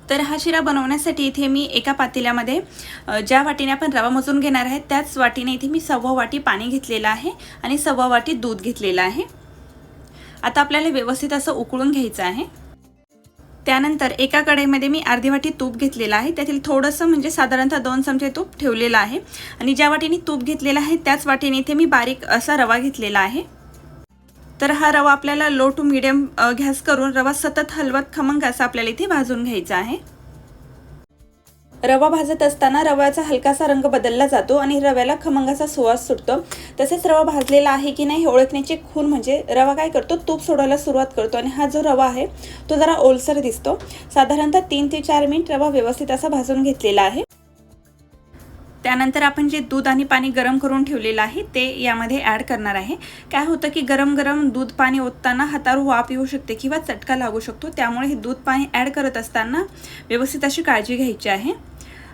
तर हा शिरा बनवण्यासाठी इथे मी एका पातेल्यामध्ये ज्या वाटीने आपण रवा मोजून घेणार आहे त्याच वाटीने इथे मी 1/2 वाटी पाणी घेतलेलं आहे आणि 1/2 वाटी दूध घेतलेलं आहे। आता आपल्याला व्यवस्थित असं उकळून घ्यायचं आहे। त्यानंतर एका कढईमध्ये मी अर्धी वाटी तूप घेतलेलं आहे, त्यातील थोडंसं म्हणजे साधारणतः 2 चमचे तूप ठेवलेलं आहे आणि ज्या वाटीने तूप घेतलेलं आहे त्याच वाटीने इथे मी बारीक असा रवा घेतलेला आहे। तर हा रवा आपल्याला लो टू मीडियम गॅस करून रवा सतत हलवत खमंग असा आपल्याला इथे भाजून घ्यायचा आहे। रवा भाजत असताना रव्याचा हलकासा रंग बदलला जातो आणि रव्याला खमंग असा सुवास सुटतो। तसेच रवा भाजलेला आहे की नाही हे ओळखण्याची खूण म्हणजे रवा काय करतो, तूप सोडायला सुरुवात करतो आणि हा जो रवा आहे तो जरा ओलसर दिसतो। साधारणतः 3 ते 4 मिनिट रवा व्यवस्थित असा भाजून घेतलेला आहे। त्यानंतर आपण जे दूध आणि पाणी गरम करून ठेवलेलं आहे ते यामध्ये ॲड करणार आहे। काय होतं की गरम गरम दूध पाणी ओतताना हातावर वाफ येऊ शकते किंवा चटका लागू शकतो, त्यामुळे हे दूध पाणी ॲड करत असताना व्यवस्थित अशी काळजी घ्यायची आहे।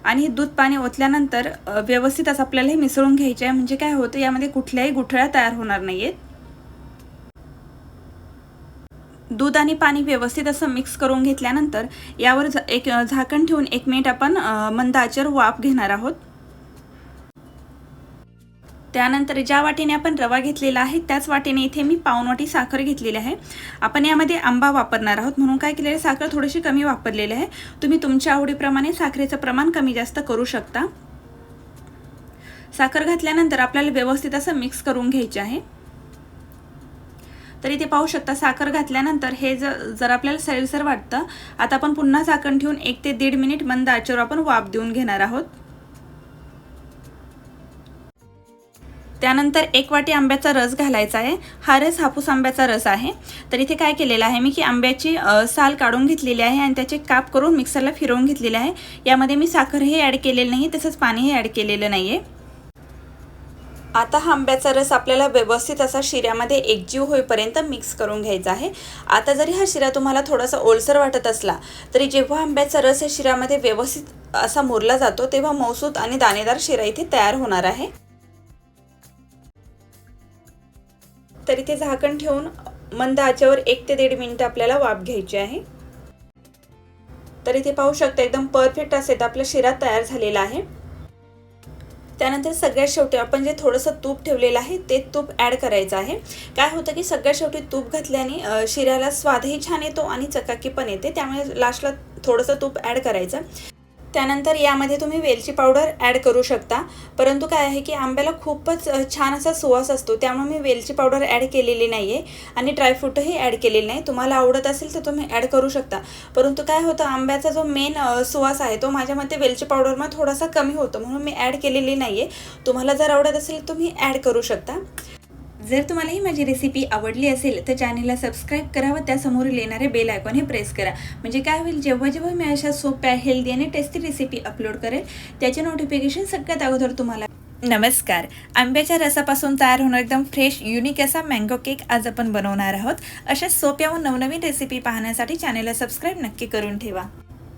आणि हे दूध पाणी ओतल्यानंतर व्यवस्थित असं आपल्याला हे मिसळून घ्यायचे आहे, म्हणजे काय होतं यामध्ये कुठल्याही गुठळ्या तयार होणार नाहीयेत। दूध आणि पाणी व्यवस्थित असं मिक्स करून घेतल्यानंतर यावर एक झाकण ठेवून 1 मिनिट आपण मंद आचेवर वाफ घेणार आहोत। त्यानंतर ज्या वाटीने आपण रवा घेतलेला आहे त्याच वाटीने इथे मी पाऊण वाटी साखर घेतलेली आहे। आपण यामध्ये आंबा वापरणार आहोत म्हणून काय केलेले साखर थोडीशी कमी वापरलेली आहे। तुम्ही तुमच्या आवडीप्रमाणे साखरेचं प्रमाण कमी जास्त करू शकता। साखर घातल्यानंतर आपल्याला व्यवस्थित असं मिक्स करून घ्यायचे आहे। तर इथे पाहू शकता साखर घातल्यानंतर हे जर आपल्याला सैलसर वाटतं, आता आपण पुन्हा झाकण ठेवून 1 ते 1.5 मिनिट मंद आचेवर आपण वाफ देऊन घेणार आहोत। त्यानंतर 1 वाटी आंब्याचा रस घालायचा आहे। हा रस हापूस आंब्याचा रस आहे। तर इथे काय केलेलं आहे मी की आंब्याची साल काढून घेतलेली आहे आणि त्याचे काप करून मिक्सरला फिरवून घेतलेले आहे। यामध्ये मी साखरही ॲड केलेलं नाही, तसंच पाणीही ॲड केलेलं नाहीये। आता हा आंब्याचा रस आपल्याला व्यवस्थित असा शिऱ्यामध्ये एकजीव होईपर्यंत मिक्स करून घ्यायचा आहे। आता जरी हा शिरा तुम्हाला थोडासा ओलसर वाटत असला तरी जेव्हा आंब्याचा रस या शिऱ्यामध्ये व्यवस्थित असा मुरला जातो तेव्हा मऊसूत आणि दाणेदार शिरा इथे तयार होणार आहे। तर इथे झाकण ठेवून मंद आचेवर 1 ते 1.5 मिनिट आपल्याला वाफ घ्यायची आहे। तर इथे पाहू शकता एकदम परफेक्ट असे आपला शिरा तयार झालेला आहे। त्यानंतर सगळ्यात शेवटी आपण जे थोडंसं तूप ठेवलेलं आहे ते तूप ॲड करायचं आहे। काय होतं की सगळ्यात शेवटी तूप घातल्याने शिऱ्याला स्वादही छान येतो आणि चकाकी पण येते, त्यामुळे लास्टला थोडंसं तूप ॲड करायचं। त्यानंतर यामध्ये तुम्ही वेलची पावडर ॲड करू शकता, परंतु काय आहे की आंब्याला खूपच छान असा सुवास असतो, त्यामुळे मी वेलची पावडर ॲड केलेली नाही आहे आणि ड्रायफ्रूटही ॲड केलेले नाही। तुम्हाला आवडत असेल तर तुम्ही ॲड करू शकता, परंतु काय होतं आंब्याचा जो मेन सुवास आहे तो माझ्या मते वेलची पावडरमध्ये थोडासा कमी होतो, म्हणून मी ॲड केलेली नाही आहे। तुम्हाला जर आवडत असेल तुम्ही ॲड करू शकता। जर तुम्हाला ही माझी रेसिपी आवडली असेल तर चॅनलला सबस्क्राईब करा व त्यासमोरील येणारे बेल आयकॉन हे प्रेस करा, म्हणजे काय होईल जेव्हा जेव्हा मी अशा सोप्या हेल्दी आणि टेस्टी रेसिपी अपलोड करेल त्याचे नोटिफिकेशन सगळ्यात अगोदर तुम्हाला। नमस्कार, आंब्याच्या रसापासून तयार होणार एकदम फ्रेश युनिक असा मँगो केक आज आपण बनवणार आहोत। अशा सोप्या व नवनवीन रेसिपी पाहण्यासाठी चॅनलला सबस्क्राईब नक्की करून ठेवा।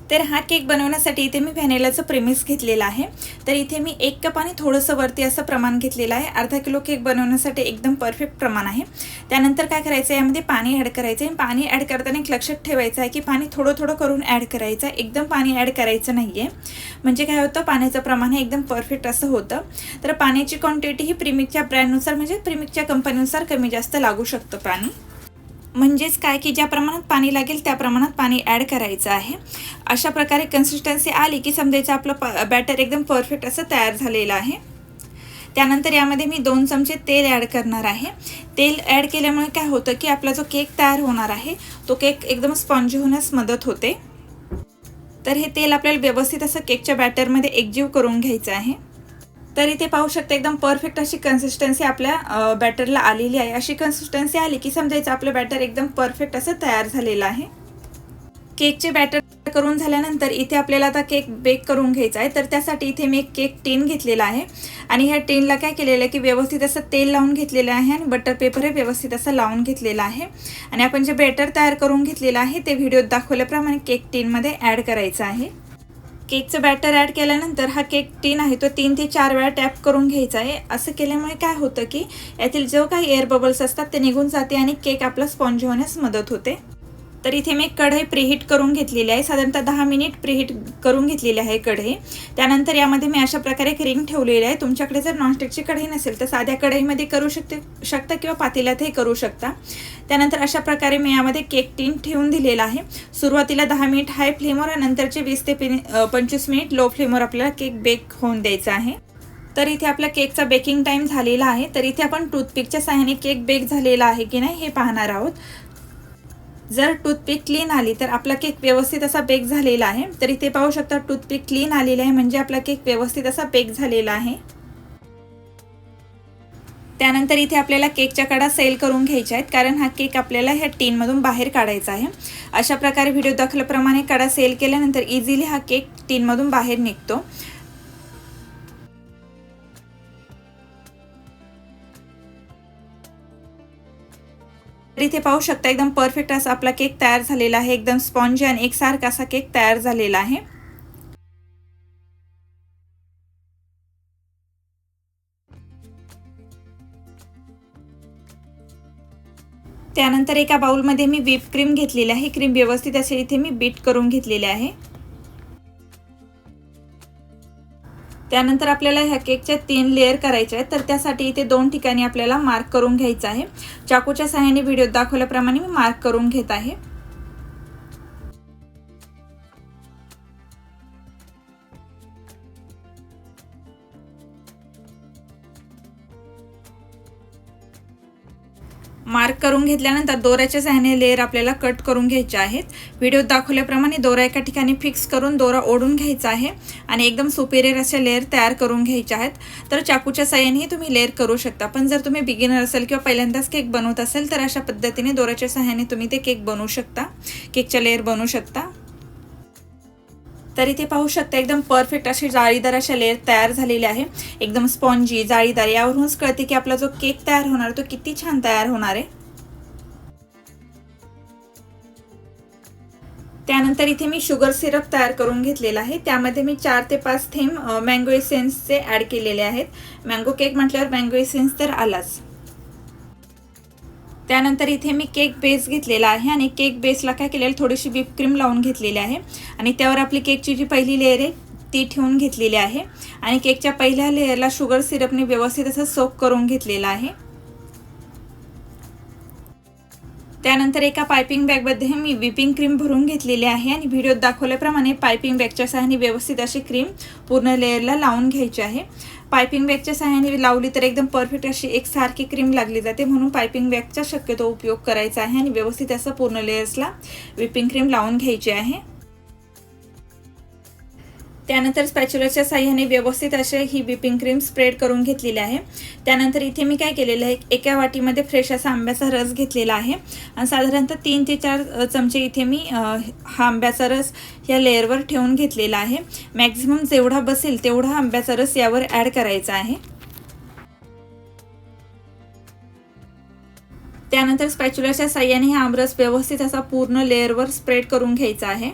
तर हा केक बनवण्यासाठी इथे मी व्हॅनिलाचं प्रेमिक्स घेतलेलं आहे। तर इथे मी 1 कप आणि थोडंसं वरती असं प्रमाण घेतलेलं आहे। अर्धा किलो केक बनवण्यासाठी एकदम परफेक्ट प्रमाण आहे। त्यानंतर काय करायचं आहे यामध्ये पाणी ॲड करायचं आहे। पाणी ॲड करताना एक लक्षात ठेवायचं आहे की पाणी थोडं थोडं करून ॲड करायचं आहे, एकदम पाणी ॲड करायचं नाही आहे, म्हणजे काय होतं पाण्याचं प्रमाण हे एकदम परफेक्ट असं होतं। तर पाण्याची क्वांटिटी ही प्रीमिक्सच्या ब्रँडनुसार म्हणजे प्रीमिक्सच्या कंपनीनुसार कमी जास्त लागू शकतं पाणी, म्हणजेच काय की ज्या प्रमाणात पाणी लागेल त्या प्रमाणात पाणी ॲड करायचं आहे। अशा प्रकारे कन्सिस्टन्सी आली की समजायचं आपलं बॅटर एकदम परफेक्ट असं तयार झालेलं आहे। त्यानंतर यामध्ये मी 2 चमचे तेल ॲड करणार आहे। तेल ॲड केल्यामुळे काय होतं की आपला जो केक तयार होणार आहे तो केक एकदम स्पॉन्जी होण्यास मदत होते। तर हे तेल आपल्याला व्यवस्थित असं केकच्या बॅटरमध्ये एकजीव करून घ्यायचं आहे। तर इथे पाहू शकता एकदम परफेक्ट अशी कन्सिस्टन्सी आपल्या बॅटरला आलेली आहे। अशी कन्सिस्टन्सी आली की समजायचं आपलं बॅटर एकदम परफेक्ट असं तयार झालेलं आहे। केकचे बॅटर करून झाल्यानंतर इथे आपल्याला आता केक बेक करून घ्यायचा आहे। तर त्यासाठी इथे मी एक केक टीन घेतलेला आहे आणि ह्या टीनला काय केलेलं आहे की व्यवस्थित असं तेल लावून घेतलेलं आहे आणि बटर पेपर हे व्यवस्थित असं लावून घेतलेलं आहे आणि आपण जे बॅटर तयार करून घेतलेलं आहे ते व्हिडिओत दाखवल्याप्रमाणे केक टीनमध्ये ॲड करायचं आहे। केकचं बॅटर ॲड केल्यानंतर हा केक टीन आहे तो 3 ते 4 वेळा टॅप करून घ्यायचा आहे। असं केल्यामुळे काय होतं की यातील जो काही एअर बबल्स असतात ते निघून जाते आणि केक आपला स्पॉन्ज होण्यास मदत होते। तर इथे मी कढई प्रीहीट करून घेतलेली आहे, साधारणतः 10 मिनिट प्रीहीट करून घेतलेली आहे कढई। त्यानंतर यामध्ये मी अशा प्रकारे एक रिंग ठेवलेली आहे। तुमच्याकडे जर नॉनस्टिकची कढई नसेल तर साध्या कढईमध्ये करू शकता किंवा पातेल्यातही करू शकता। त्यानंतर अशा प्रकारे मी यामध्ये केक टीन ठेवून दिलेला आहे। सुरुवातीला 10 मिनिट हाय फ्लेमवर आणि नंतरचे 20 ते 25 मिनिट लो फ्लेमवर आपल्याला केक बेक होऊन द्यायचा आहे। तर इथे आपला केकचा बेकिंग टाइम झालेला आहे। तर इथे आपण टूथपिकच्या सहाय्याने केक बेक झालेला आहे की नाही हे पाहणार आहोत। जर टूथपिक क्लीन आली तर आपला केक व्यवस्थित असा बेक झालेला आहे। तर इथे पाहू शकता टूथपिक क्लीन आलेली आहे म्हणजे आपला केक व्यवस्थित असा बेक झालेला आहे। त्यानंतर इथे आपल्याला केकच्या कडा सेल करून घ्यायच्या आहेत, कारण हा केक आपल्याला ह्या टीनमधून बाहेर काढायचा आहे। अशा प्रकारे व्हिडिओ दाखवल्याप्रमाणे कडा सेल केल्यानंतर इझिली हा केक टीनमधून बाहेर निघतो। तर इथे पाहू शकता एकदम परफेक्ट असा आपला केक तयार झालेला आहे। एकदम स्पॉन्जी आणि एकसारखा असा केक तयार झालेला आहे। त्यानंतर एका बाउलमध्ये मी व्हिप क्रीम घेतलेली आहे। क्रीम व्यवस्थित असे इथे मी बीट करून घेतलेले आहे। त्यानंतर आपल्याला ह्या केकच्या 3 लेयर करायच्या आहेत, तर त्यासाठी इथे 2 ठिकाणी आपल्याला मार्क करून घ्यायचं आहे। चाकूच्या सहाय्याने व्हिडिओत दाखवल्याप्रमाणे मी मार्क करून घेत आहे। मार्क करून घेतल्यानंतर दोऱ्याच्या सहाय्याने लेयर आपल्याला कट करून घ्यायचे आहेत। व्हिडिओत दाखवल्याप्रमाणे दोरा एका ठिकाणी फिक्स करून दोरा ओढून घ्यायचा आहे आणि एकदम सुपेरियर अशा लेयर तयार करून घ्यायच्या आहेत। तर चाकूच्या सहाय्याने तुम्ही लेयर करू शकता, पण जर तुम्ही बिगिनर असेल किंवा पहिल्यांदाच केक बनवत असेल तर अशा पद्धतीने दोऱ्याच्या सहाय्याने तुम्ही ते केक बनवू शकता, केकच्या लेयर बनवू शकता। तर इथे पाहू शकता एकदम परफेक्ट अशी जाळीदार अशा लेयर तयार झालेले आहे। एकदम स्पॉन्जी जाळीदार, यावरूनच कळते की आपला जो केक तयार होणार तो किती छान तयार होणार आहे। त्यानंतर इथे मी शुगर सिरप तयार करून घेतलेला आहे। त्यामध्ये मी 4 ते 5 थेंब मँगो एसेन्सचे ॲड केलेले आहेत। मँगो केक म्हटल्यावर मँगो एसेन्स तर आलाच। त्यानंतर इथे मी केक बेस घेतलेला आहे आणि केक बेसला काय केलेलं थोडीशी व्हिप क्रीम लावून घेतलेली आहे आणि त्यावर आपली केकची जी पहिली लेयर आहे ती ठेवून घेतलेली आहे आणि केकच्या पहिल्या लेयरला शुगर सिरपने व्यवस्थित असं सोक करून घेतलेलं आहे। त्यानंतर एका पायपिंग बॅगमध्ये मी व्हिपिंग क्रीम भरून घेतलेली आहे आणि व्हिडिओत दाखवल्याप्रमाणे पायपिंग बॅगच्या सहाय्याने व्यवस्थित अशी क्रीम पूर्ण लेयरला लावून घ्यायची आहे। पायपिंग बॅगच्या सहाय्याने लावली तर एकदम परफेक्ट अशी एकसारखी क्रीम लागली जाते, म्हणून पायपिंग बॅगचा शक्यतो उपयोग करायचा आहे आणि व्यवस्थित असं पूर्ण लेयर्सला व्हिपिंग क्रीम लावून घ्यायची आहे। त्यानंतर स्पॅच्युलाच्या साहाय्याने व्यवस्थित असे ही व्हिपिंग क्रीम स्प्रेड करून घेतलेली आहे। त्यानंतर इथे मी काय केलेलं आहे, एका वाटीमध्ये फ्रेश असा आंब्याचा रस घेतलेला आहे आणि साधारणतः 3 ते 4 चमचे इथे मी हा आंब्याचा रस या लेयरवर ठेवून घेतलेला आहे। मॅक्झिमम जेवढा बसेल तेवढा आंब्याचा रस यावर ॲड करायचा आहे। त्यानंतर स्पॅच्युलाच्या साहाय्याने हा आमरस व्यवस्थित असा पूर्ण लेयरवर स्प्रेड करून घ्यायचा आहे।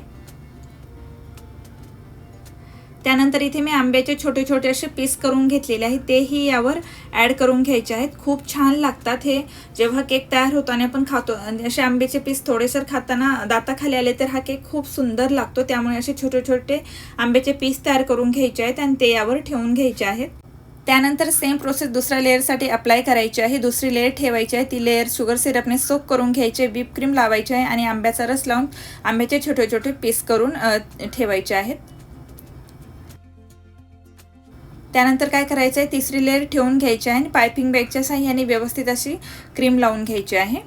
त्यानंतर इथे मी आंब्याचे छोटे छोटे असे पीस करून घेतलेले आहेत, तेही यावर ॲड करून घ्यायचे आहेत। खूप छान लागतात हे जेव्हा केक तयार होतो आणि आपण खातो, असे आंब्याचे पीस थोडेसर खाताना दाताखाली आले तर हा केक खूप सुंदर लागतो। त्यामुळे असे छोटे छोटे आंब्याचे पीस तयार करून घ्यायचे आहेत आणि ते यावर ठेवून घ्यायचे आहेत। त्यानंतर सेम प्रोसेस दुसऱ्या लेअरसाठी अप्लाय करायची आहे। दुसरी लेअर ठेवायची आहे, ती लेअर शुगर सिरपने सोक करून घ्यायचे, व्हिप क्रीम लावायची आहे आणि आंब्याचा रस लावून आंब्याचे छोटे छोटे पीस करून ठेवायचे आहेत। त्यानंतर काय करायचं आहे, तिसरी लेअर ठेवून घ्यायची आहे आणि पायपिंग बॅगच्या साहाय्याने व्यवस्थित अशी क्रीम लावून घ्यायची आहे।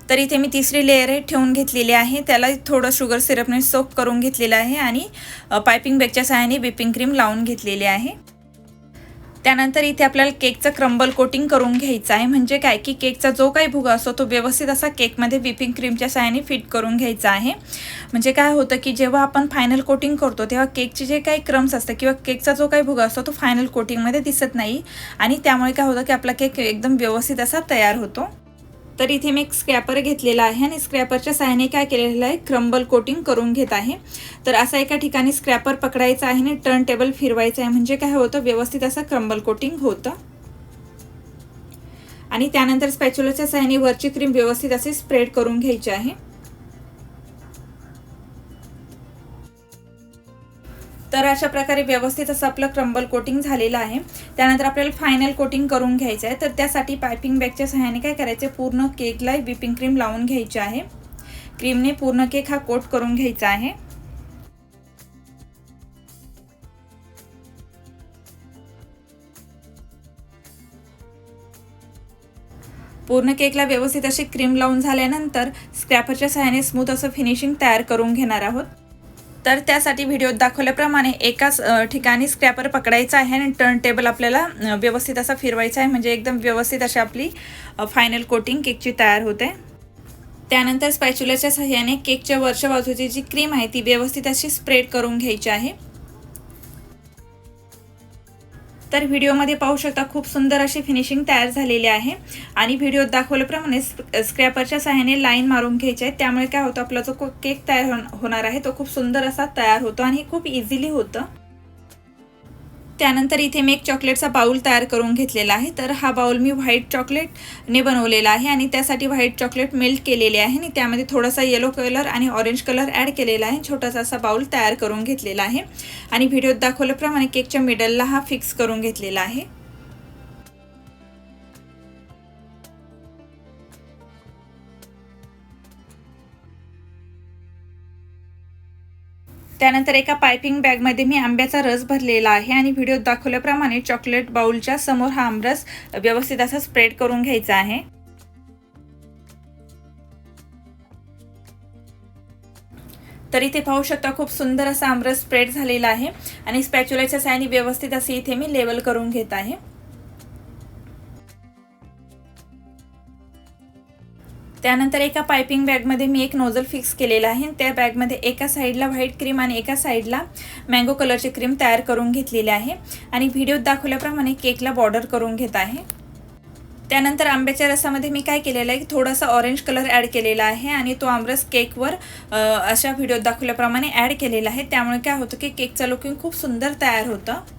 तर इथे मी तिसरी लेअर ठेवून घेतलेली आहे, त्याला थोडं शुगर सिरपने सोक करून घेतलेलं आहे आणि पायपिंग बॅगच्या साहाय्याने व्हिपिंग क्रीम लावून घेतलेली आहे। त्यानंतर इथे आपल्याला केकचं क्रम्बल कोटिंग करून घ्यायचं आहे। म्हणजे काय की केकचा जो काही भुगा असतो तो व्यवस्थित असा केकमध्ये व्हिपिंग क्रीमच्या साहाय्याने फिट करून घ्यायचा आहे। म्हणजे काय होतं की जेव्हा आपण फायनल कोटिंग करतो तेव्हा केकचे जे काही क्रम्स असतात किंवा केकचा जो काही भुगा असतो तो फायनल कोटिंगमध्ये दिसत नाही आणि त्यामुळे काय होतं की आपला केक एकदम व्यवस्थित असा तयार होतो। तर इथे मी एक स्क्रॅपर घेतलेला आहे आणि स्क्रॅपरच्या साहाय्याने काय केलेलं आहे, क्रम्बल कोटिंग करून घेत आहे। तर असा एका ठिकाणी स्क्रॅपर पकडायचा आहे आणि टर्न टेबल फिरवायचं आहे, म्हणजे काय होतं व्यवस्थित असं क्रम्बल कोटिंग होतं। आणि त्यानंतर स्पॅच्युलाच्या सहाय्याने वरची क्रीम व्यवस्थित असे स्प्रेड करून घ्यायची आहे। तर अशा प्रकारे व्यवस्थित असं आपलं क्रम्बल कोटिंग झालेलं आहे। त्यानंतर आपल्याला फायनल कोटिंग करून घ्यायचं आहे। तर त्यासाठी पायपिंग बॅगच्या सहाय्याने काय करायचं, पूर्ण केकला व्हिपिंग क्रीम लावून घ्यायची आहे। क्रीमने पूर्ण केक हा कोट करून घ्यायचा आहे। पूर्ण केकला व्यवस्थित अशी क्रीम लावून झाल्यानंतर स्क्रॅपरच्या सहाय्याने स्मूथ असं फिनिशिंग तयार करून घेणार आहोत। तर त्यासाठी व्हिडिओत दाखवल्याप्रमाणे एकाच ठिकाणी स्क्रॅपर पकडायचा आहे आणि टर्न टेबल आपल्याला व्यवस्थित असा फिरवायचा आहे, म्हणजे एकदम व्यवस्थित अशी आपली फायनल कोटिंग केकची तयार होते। त्यानंतर स्पॅच्युलाच्या सहाय्याने केकच्या वरच्या बाजूची जी क्रीम आहे ती व्यवस्थित अशी स्प्रेड करून घ्यायची आहे। तर व्हिडिओमध्ये पाहू शकता खूप सुंदर अशी फिनिशिंग तयार झालेली आहे आणि व्हिडिओत दाखवल्याप्रमाणे स्क्रॅपरच्या सहाय्याने लाईन मारून घ्यायची आहे। त्यामुळे काय होतं, आपला जो केक तयार होणार आहे तो खूप सुंदर असा तयार होतो आणि खूप इझिली होतं। त्यानंतर इथे मी एक चॉकलेटचा बाउल तयार करून घेतलेला आहे। तर हा बाउल मी व्हाईट चॉकलेटने बनवलेला आहे आणि त्यासाठी व्हाईट चॉकलेट मेल्ट केलेले आहे आणि त्यामध्ये थोडासा येलो कलर आणि ऑरेंज कलर ॲड केलेला आहे। छोटासा असा बाउल तयार करून घेतलेला आहे आणि व्हिडिओत दाखवल्याप्रमाणे केकच्या मिडलला हा फिक्स करून घेतलेला आहे। त्यानंतर एका पायपिंग बॅगमध्ये मी आंब्याचा रस भरलेला आहे आणि व्हिडिओत दाखवल्याप्रमाणे चॉकलेट बाउलच्या समोर हा आमरस व्यवस्थित असा स्प्रेड करून घ्यायचा आहे। तर इथे पाहू शकता खूप सुंदर असा आमरस स्प्रेड झालेला आहे आणि स्पॅच्युलाच्या सहाय्याने व्यवस्थित असे इथे मी लेवल करून घेत आहे। त्यानंतर एका पायपिंग बॅगमध्ये मी एक नोझल फिक्स केलेला आहे। त्या बॅगमध्ये एका साईडला व्हाईट क्रीम आणि एका साईडला मँगो कलरची क्रीम तयार करून घेतलेली आहे आणि व्हिडिओत दाखवल्याप्रमाणे केकला बॉर्डर करून घेत आहे। त्यानंतर आंब्याच्या रसामध्ये मी काय केलेलं आहे की थोडासा ऑरेंज कलर ॲड केलेला आहे आणि तो आमरस केकवर अशा व्हिडिओत दाखवल्याप्रमाणे ॲड केलेला आहे। त्यामुळे काय होतं की केकचं लुकिंग खूप सुंदर तयार होतं।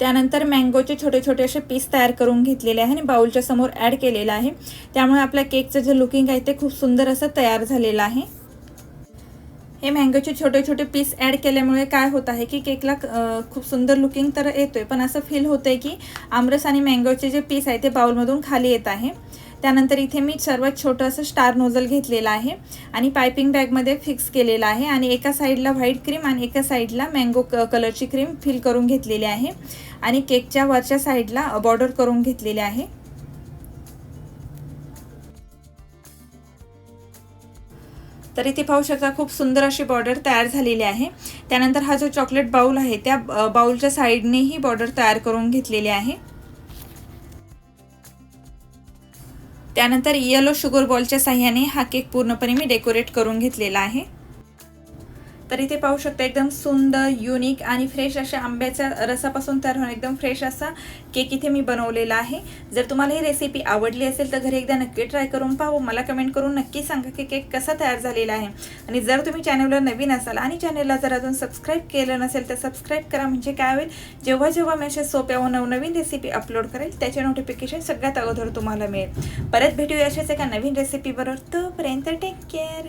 त्यानंतर मँगोचे छोटे छोटे असे पीस तयार करून घेतलेले आहे आणि बाउलच्या समोर ॲड केलेला आहे। त्यामुळे आपल्या केकचं जे लुकिंग आहे ते खूप सुंदर असं तयार झालेलं आहे। हे मँगोचे छोटे छोटे पीस ॲड केल्यामुळे काय होत आहे की केकला खूप सुंदर लुकिंग तर येतोय, पण असं फील होतंय की आमरस आणि मँगोचे जे पीस आहे ते बाउलमधून खाली येत आहे। त्यानंतर इथे मी सर्वात छोटं असं स्टार नोझल घेतलेला आहे आणि पायपिंग बॅगमध्ये फिक्स केलेला आहे आणि एका साईडला व्हाईट क्रीम आणि एका साईडला मँगो कलरची क्रीम फिल करून घेतलेली आहे आणि केकच्या वरच्या साईडला बॉर्डर करून घेतलेले आहे। तर इथे पाहू शकता खूप सुंदर अशी बॉर्डर तयार झालेली आहे। त्यानंतर हा जो चॉकलेट बाउल आहे त्या बाउलच्या साईडनेही बॉर्डर तयार करून घेतलेली आहे। त्यानंतर येलो शुगर बॉलच्या साहाय्याने हा केक पूर्णपणे मी डेकोरेट करून घेतलेला आहे। तर इथे पाहू शकता एकदम सुंदर, युनिक आणि फ्रेश अशा आंब्याच्या रसापासून तयार होऊन एकदम फ्रेश असा केक इथे मी बनवलेला आहे। जर तुम्हाला ही रेसिपी आवडली असेल तर घरी एकदा नक्की ट्राय करून पाहा। मला कमेंट करून नक्की सांगा की केक कसा तयार झालेला आहे आणि जर तुम्ही चॅनलला नवीन असाल आणि चॅनलला जर अजून सबस्क्राईब केलं नसेल तर सबस्क्राईब करा, म्हणजे काय होईल जेव्हा जेव्हा मी अशा सोप्या व नवनवीन रेसिपी अपलोड करेल त्याचे नोटिफिकेशन सगळ्यात अगोदर तुम्हाला मिळेल। परत भेटूया अशाच एका नवीन रेसिपीबरोबर, तोपर्यंत टेक केअर।